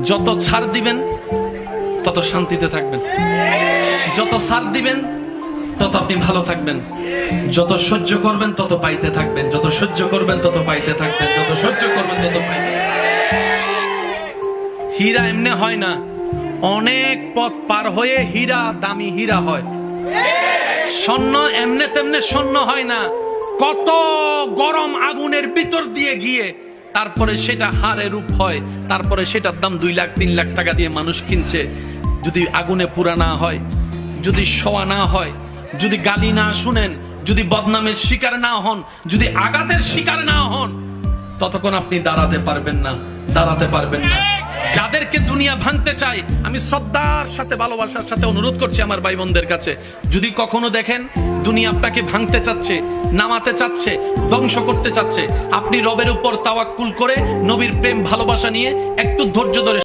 যত ছাড় দিবেন তত শান্তিতে থাকবেন, যত ছাড় দিবেন তত আপনি ভালো থাকবেন, যত সহ্য করবেন তত পাইতে থাকবেন, যত সহ্য করবেন তত পাইতে থাকবেন, যত সহ্য করবেন তত পাইতে। হীরা এমনি হয় না, অনেক পথ পার হয়ে হীরা দামি হীরা হয়। স্বর্ণ এমনে তেমনে স্বর্ণ হয় না, কত গরম আগুনের ভিতর দিয়ে গিয়ে তারপরে সেটা হারে রূপ হয়, তারপরে সেটার দাম 2 লাখ 3 লাখ টাকা দিয়ে মানুষ কিনছে। যদি আগুনে পুরা না হয়, যদি শোয়া না হয়, যদি গালি না শুনেন, যদি বদনামের শিকার না হন, যদি আঘাতের শিকার না হন, ততক্ষণ আপনি দাঁড়াতে পারবেন না, দাঁড়াতে পারবেন না। যাদেরকে দুনিয়া ভাঙতে চায়, আমি শ্রদ্ধার সাথে ভালোবাসার সাথে অনুরোধ করছি আমার ভাই বোনদের কাছে, যদি কখনো দেখেন দুনিয়া আপনাকে ভাঙতে চাচ্ছে, নামাতে চাচ্ছে, ধ্বংস করতে চাচ্ছে, আপনি রবের উপর তাওয়াক্কুল করে নবীর প্রেম ভালোবাসা নিয়ে একটু ধৈর্য ধরে